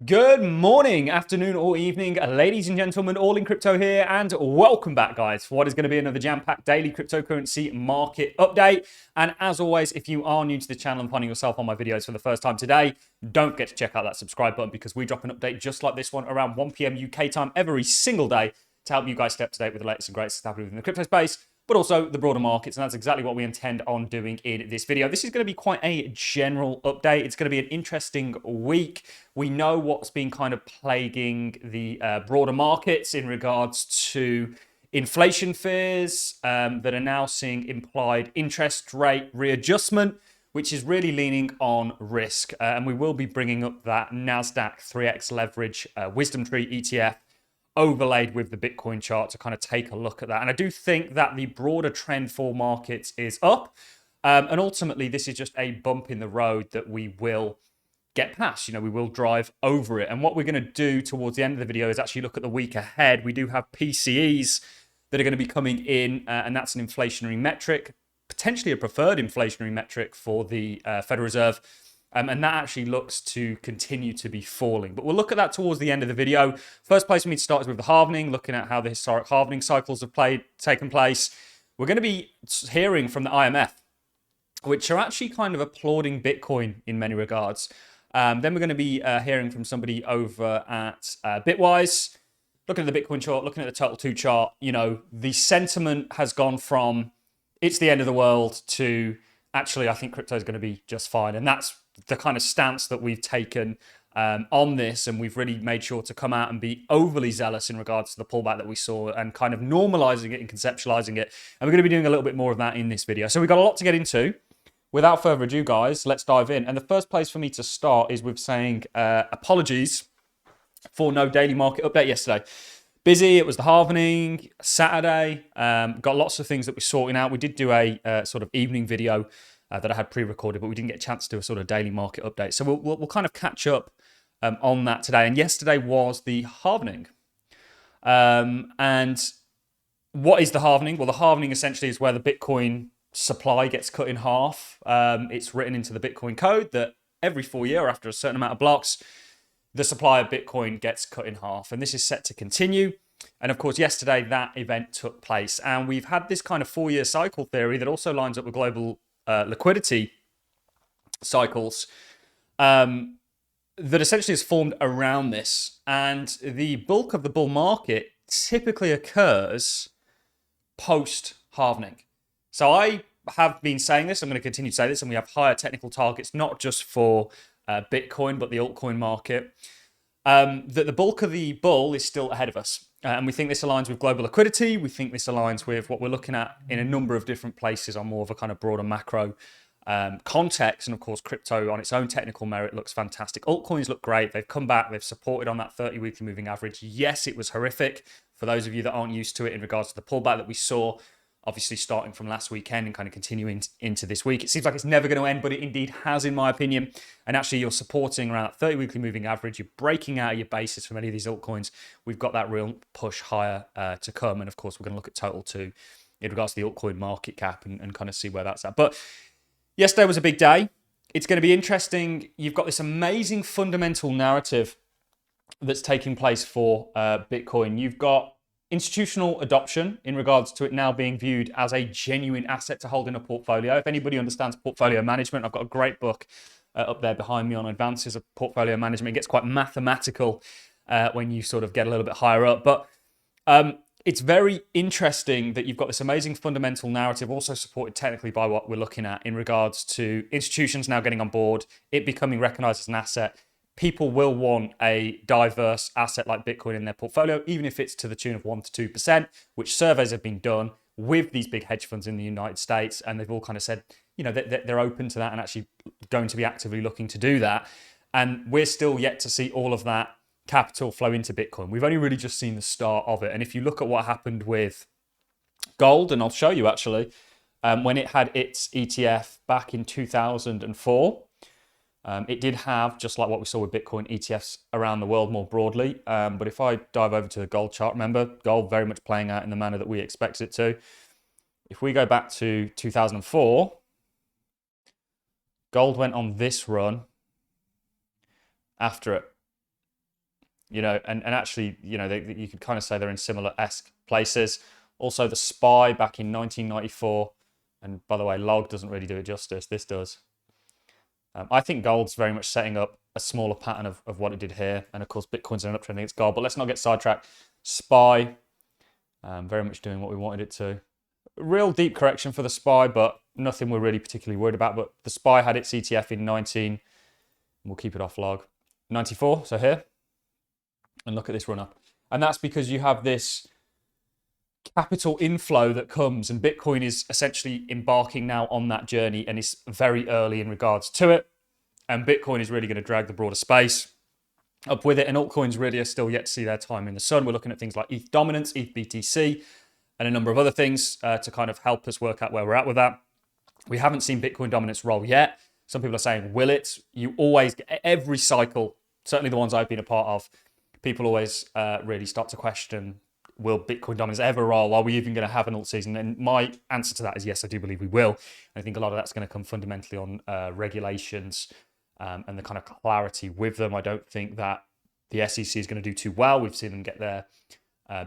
Good morning, afternoon, or evening, ladies and gentlemen. Allincrypto here, and welcome back, guys, for what is going to be another jam-packed daily cryptocurrency market update. And as always, if you are new to the channel and finding yourself on my videos for the first time today, don't forget to check out that subscribe button because we drop an update just like this one around 1 p.m. UK time every single day to help you guys stay up to date with the latest and greatest stuff happening within the crypto space, but also the broader markets. And that's exactly what we intend on doing in this video. This is going to be quite a general update. It's going to be an interesting week. We know what's been kind of plaguing the broader markets in regards to inflation fears that are now seeing implied interest rate readjustment, which is really leaning on risk. And we will be bringing up that NASDAQ 3x leverage wisdom tree ETF overlaid with the Bitcoin chart to kind of take a look at that. And I do think that the broader trend for markets is up. And ultimately, this is just a bump in the road that we will get past. We will drive over it. And what we're going to do towards the end of the video is actually look at the week ahead. We do have PCEs that are going to be coming in, and that's an inflationary metric, potentially a preferred inflationary metric for the Federal Reserve. And that actually looks to continue to be falling. But we'll look at that towards the end of the video. First place we need to start is with the halving, looking at how the historic halving cycles have taken place. We're going to be hearing from the IMF, which are actually kind of applauding Bitcoin in many regards. Then we're going to be hearing from somebody over at Bitwise, looking at the Bitcoin chart, looking at the Total 2 chart. The sentiment has gone from it's the end of the world to actually I think crypto is going to be just fine. And that's the kind of stance that we've taken on this, and we've really made sure to come out and be overly zealous in regards to the pullback that we saw and kind of normalizing it and conceptualizing it. And we're going to be doing a little bit more of that in this video. So we've got a lot to get into. Without further ado, guys, let's dive in. And the first place for me to start is with saying apologies for no daily market update yesterday. Busy, it was the halving, Saturday, got lots of things that we're sorting out. We did do a sort of evening video that I had pre-recorded, but we didn't get a chance to do a sort of daily market update. So we'll kind of catch up on that today. And yesterday was the halving. And what is the halving? Well, the halving essentially is where the Bitcoin supply gets cut in half. It's written into the Bitcoin code that every 4 years, after a certain amount of blocks, the supply of Bitcoin gets cut in half. And this is set to continue. And of course, yesterday that event took place. And we've had this kind of 4-year cycle theory that also lines up with global liquidity cycles that essentially is formed around this. And the bulk of the bull market typically occurs post-halving. So I have been saying this, I'm going to continue to say this, and we have higher technical targets, not just for Bitcoin, but the altcoin market, that the bulk of the bull is still ahead of us. And we think this aligns with global liquidity. We think this aligns with what we're looking at in a number of different places on more of a kind of broader macro context. And of course, crypto on its own technical merit looks fantastic. Altcoins look great. They've come back. They've supported on that 30 weekly moving average. Yes, it was horrific for those of you that aren't used to it in regards to the pullback that we saw, obviously starting from last weekend and kind of continuing into this week. It seems like it's never going to end, but it indeed has, in my opinion. And actually, you're supporting around that 30 weekly moving average. You're breaking out of your basis from any of these altcoins. We've got that real push higher to come. And of course, we're going to look at Total 2 in regards to the altcoin market cap and kind of see where that's at. But yesterday was a big day. It's going to be interesting. You've got this amazing fundamental narrative that's taking place for Bitcoin. You've got institutional adoption in regards to it now being viewed as a genuine asset to hold in a portfolio. If anybody understands portfolio management, I've got a great book up there behind me on advances of portfolio management. It gets quite mathematical when you sort of get a little bit higher up. But it's very interesting that you've got this amazing fundamental narrative, also supported technically by what we're looking at in regards to institutions now getting on board, it becoming recognized as an asset. People will want a diverse asset like Bitcoin in their portfolio, even if it's to the tune of 1% to 2%, which surveys have been done with these big hedge funds in the United States. And they've all kind of said, they're open to that and actually going to be actively looking to do that. And we're still yet to see all of that capital flow into Bitcoin. We've only really just seen the start of it. And if you look at what happened with gold, and I'll show you actually, when it had its ETF back in 2004, it did have, just like what we saw with Bitcoin, ETFs around the world more broadly. But if I dive over to the gold chart, remember, gold very much playing out in the manner that we expect it to. If we go back to 2004, gold went on this run after it. you know, and actually, you know, you could kind of say they're in similar-esque places. Also, the SPY back in 1994, and by the way, log doesn't really do it justice. This does. I think gold's very much setting up a smaller pattern of what it did here, and of course, Bitcoin's an uptrend against gold. But let's not get sidetracked. SPY, very much doing what we wanted it to. Real deep correction for the SPY, but nothing we're really particularly worried about. But the SPY had its ETF in 19. We'll keep it off log. 94, so here. And look at this run up. And that's because you have this capital inflow that comes, and Bitcoin is essentially embarking now on that journey and is very early in regards to it. And Bitcoin is really going to drag the broader space up with it. And altcoins really are still yet to see their time in the sun. We're looking at things like ETH dominance, ETH BTC, and a number of other things to kind of help us work out where we're at with that. We haven't seen Bitcoin dominance roll yet. Some people are saying, will it? You always, every cycle, certainly the ones I've been a part of, people always really start to question, will Bitcoin dominance ever roll? Are we even going to have an alt season? And my answer to that is yes, I do believe we will. And I think a lot of that's going to come fundamentally on regulations and the kind of clarity with them. I don't think that the SEC is going to do too well. We've seen them get their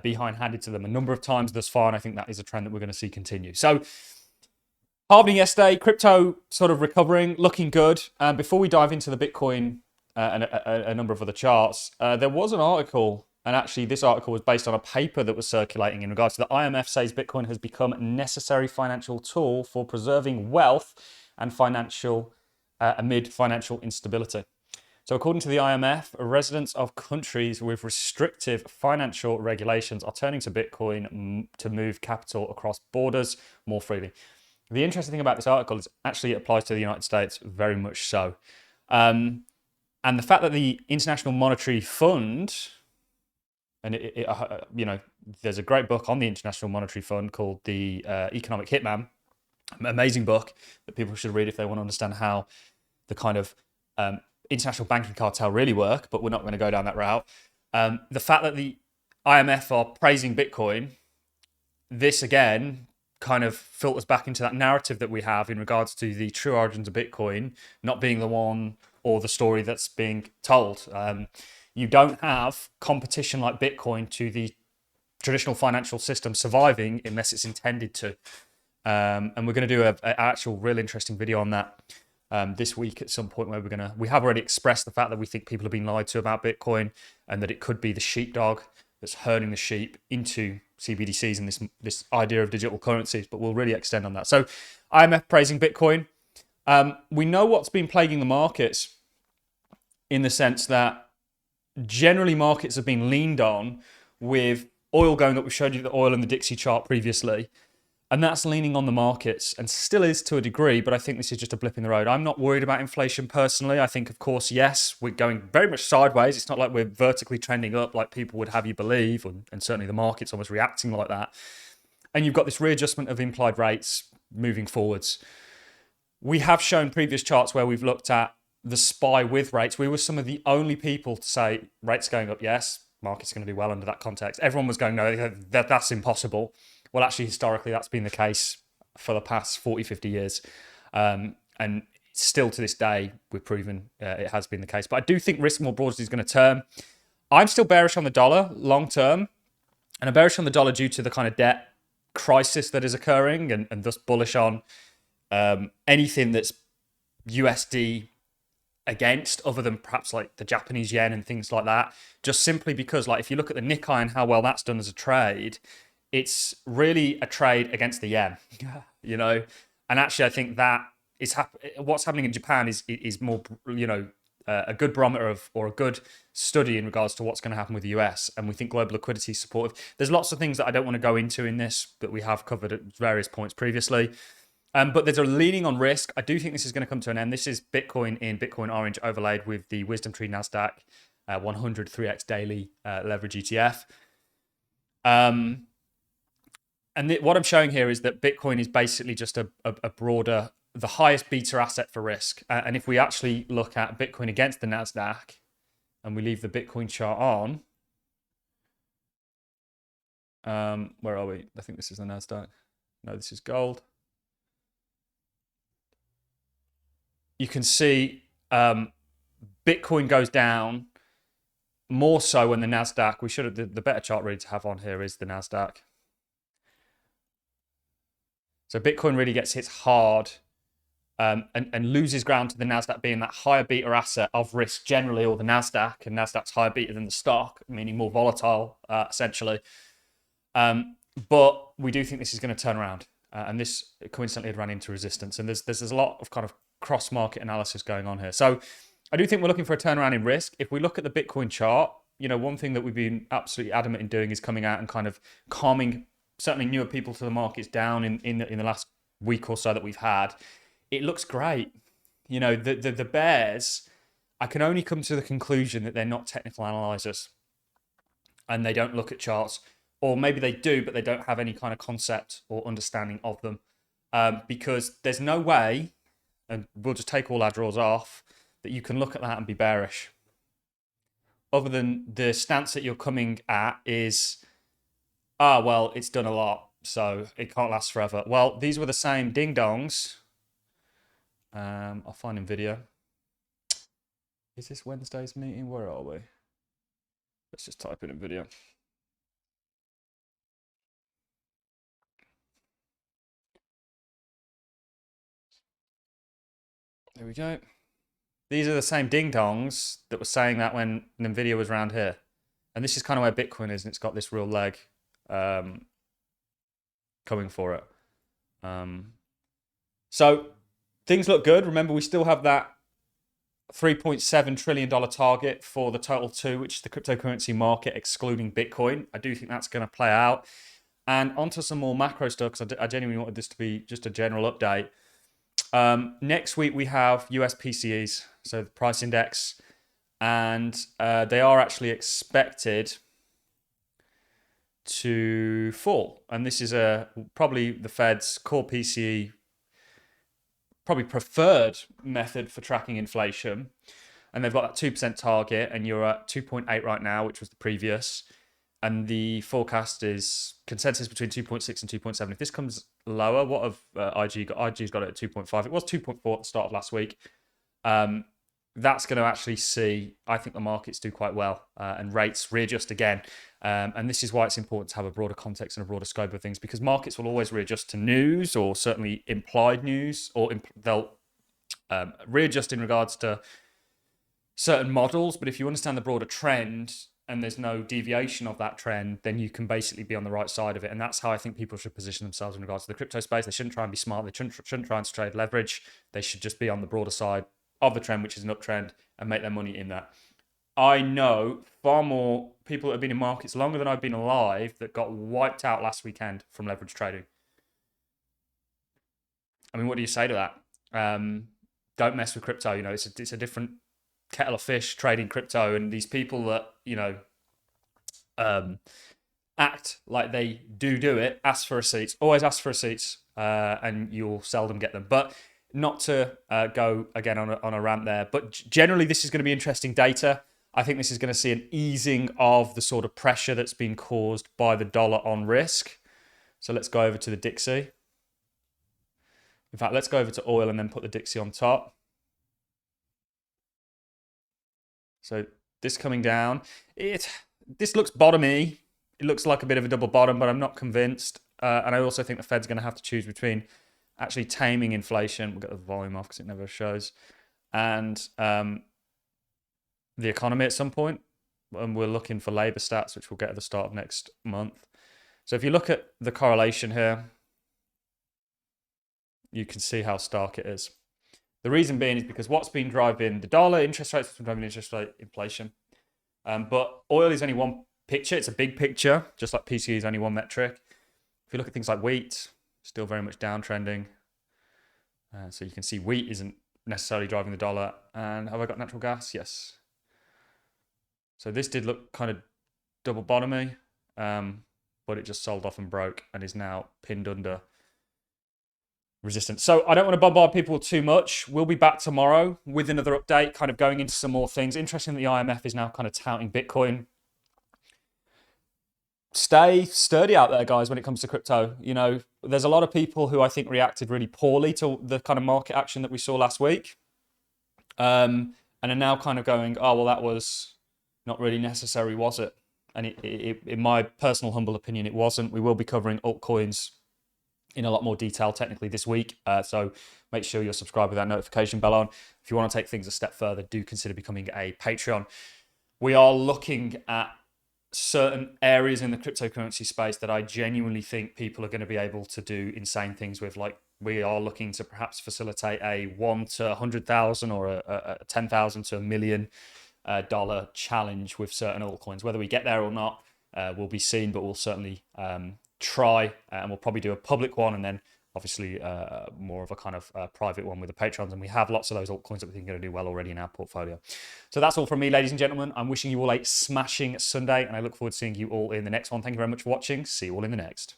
behind handed to them a number of times thus far, and I think that is a trend that we're going to see continue. So, halving yesterday, crypto sort of recovering, looking good. Before we dive into the Bitcoin and a number of other charts, there was an article, and actually this article was based on a paper that was circulating in regards to the IMF says Bitcoin has become a necessary financial tool for preserving wealth and amid financial instability. So according to the IMF, residents of countries with restrictive financial regulations are turning to Bitcoin to move capital across borders more freely. The interesting thing about this article is actually it applies to the United States very much so. And the fact that the International Monetary Fund, and you know, there's a great book on the International Monetary Fund called The Economic Hitman, amazing book that people should read if they want to understand how the kind of international banking cartel really work, but we're not going to go down that route. The fact that the IMF are praising Bitcoin, this again kind of filters back into that narrative that we have in regards to the true origins of Bitcoin not being the one or the story that's being told. You don't have competition like Bitcoin to the traditional financial system surviving unless it's intended to. And we're going to do an actual real interesting video on that this week at some point where we have already expressed the fact that we think people have been lied to about Bitcoin and that it could be the sheepdog that's herding the sheep into CBDCs and this idea of digital currencies, but we'll really extend on that. So IMF praising Bitcoin. We know what's been plaguing the markets in the sense that generally markets have been leaned on with oil going up. We showed you the oil and the Dixie chart previously. And that's leaning on the markets and still is to a degree, but I think this is just a blip in the road. I'm not worried about inflation personally. I think, of course, yes, we're going very much sideways. It's not like we're vertically trending up like people would have you believe, and certainly the market's almost reacting like that. And you've got this readjustment of implied rates moving forwards. We have shown previous charts where we've looked at the SPY with rates. We were some of the only people to say rates going up, yes, market's going to do well under that context. Everyone was going, no, that's impossible. Well, actually, historically, that's been the case for the past 40, 50 years. And still to this day, we've proven it has been the case. But I do think risk more broadly is going to turn. I'm still bearish on the dollar long term. And I'm bearish on the dollar due to the kind of debt crisis that is occurring and thus bullish on anything that's USD against other than perhaps like the Japanese yen and things like that. Just simply because like if you look at the Nikkei and how well that's done as a trade, it's really a trade against the yen, you know. And actually, I think that is what's happening in Japan is more, you know, a good barometer of or a good study in regards to what's going to happen with the US. And we think global liquidity is supportive. There's lots of things that I don't want to go into in this that we have covered at various points previously. But there's a leaning on risk. I do think this is going to come to an end. This is Bitcoin in Bitcoin Orange overlaid with the Wisdom Tree NASDAQ 100 3x daily leverage ETF. And what I'm showing here is that Bitcoin is basically just a broader, the highest beta asset for risk. And if we actually look at Bitcoin against the NASDAQ and we leave the Bitcoin chart on, where are we? I think this is the NASDAQ. No, this is gold. You can see Bitcoin goes down more so when the NASDAQ, we should have, the better chart really to have on here is the NASDAQ. So Bitcoin really gets hit hard and loses ground to the NASDAQ being that higher beta asset of risk generally, or the NASDAQ, and NASDAQ's higher beta than the stock, meaning more volatile, essentially. But we do think this is going to turn around. And this coincidentally had ran into resistance. And there's a lot of kind of cross-market analysis going on here. So I do think we're looking for a turnaround in risk. If we look at the Bitcoin chart, you know, one thing that we've been absolutely adamant in doing is coming out and kind of calming certainly newer people to the markets down in the last week or so that we've had. It looks great. You know, the bears, I can only come to the conclusion that they're not technical analyzers and they don't look at charts, or maybe they do, but they don't have any kind of concept or understanding of them. Because there's no way, and we'll just take all our draws off, that you can look at that and be bearish. Other than the stance that you're coming at is, well, it's done a lot, so it can't last forever. Well, these were the same ding-dongs. I'll find in video. Is this Wednesday's meeting? Where are we? Let's just type in a video. There we go. These are the same ding-dongs that were saying that when NVIDIA was around here. And this is kind of where Bitcoin is, and it's got this real leg coming for it. So things look good. Remember, we still have that $3.7 trillion target for the total two, which is the cryptocurrency market, excluding Bitcoin. I do think that's going to play out. And onto some more macro stuff, because I genuinely wanted this to be just a general update. Next week, we have US PCEs, so the price index, and they are actually expected to fall. And this is probably the Fed's core PCE, probably preferred method for tracking inflation. And they've got that 2% target, and you're at 2.8 right now, which was the previous. And the forecast is consensus between 2.6 and 2.7. If this comes lower, what have IG got? IG's got it at 2.5. It was 2.4 at the start of last week. That's going to actually see, I think, the markets do quite well and rates readjust again. And this is why it's important to have a broader context and a broader scope of things, because markets will always readjust to news, or certainly implied news, or they'll readjust in regards to certain models. But if you understand the broader trend and there's no deviation of that trend, then you can basically be on the right side of it. And that's how I think people should position themselves in regards to the crypto space. They shouldn't try and be smart. They shouldn't try and trade leverage. They should just be on the broader side of the trend, which is an uptrend, and make their money in that. I know far more people that have been in markets longer than I've been alive that got wiped out last weekend from leverage trading. I mean, what do you say to that? Don't mess with crypto. You know, it's a different kettle of fish trading crypto, and these people that, you know, act like they do it, ask for receipts, always ask for receipts, and you'll seldom get them. But not to go again on a rant there, but generally this is going to be interesting data. I think this is going to see an easing of the sort of pressure that's been caused by the dollar on risk. So let's go over to the Dixie. In fact, let's go over to oil and then put the Dixie on top. So this coming down, this looks bottomy. It looks like a bit of a double bottom, but I'm not convinced. And I also think the Fed's going to have to choose between actually taming inflation. We'll get the volume off because it never shows. And the economy at some point. And we're looking for labor stats, which we'll get at the start of next month. So if you look at the correlation here, you can see how stark it is. The reason being is because what's been driving the dollar, interest rates, what's been driving interest rate inflation. But oil is only one picture. It's a big picture, just like PCE is only one metric. If you look at things like wheat, still very much downtrending. So you can see wheat isn't necessarily driving the dollar. And have I got natural gas? Yes. So this did look kind of double bottomy, but it just sold off and broke and is now pinned under resistance. So I don't want to bombard people too much. We'll be back tomorrow with another update, kind of going into some more things. Interesting that the IMF is now kind of touting Bitcoin. Stay sturdy out there, guys, when it comes to crypto. You know, there's a lot of people who I think reacted really poorly to the kind of market action that we saw last week. And are now kind of going, oh, well, that was not really necessary, was it? And in my personal humble opinion, it wasn't. We will be covering altcoins in a lot more detail technically this week. So make sure you're subscribed with that notification bell on. If you want to take things a step further, do consider becoming a Patreon. We are looking at certain areas in the cryptocurrency space that I genuinely think people are going to be able to do insane things with. Like, we are looking to perhaps facilitate a 1 to 100,000 or a 10,000 to $1 million challenge with certain altcoins. Whether we get there or not will be seen, but we'll certainly try, and we'll probably do a public one, and then obviously more of a kind of private one with the patrons. And we have lots of those altcoins that we think are going to do well already in our portfolio. So that's all from me, ladies and gentlemen. I'm wishing you all a smashing Sunday, and I look forward to seeing you all in the next one. Thank you very much for watching. See you all in the next.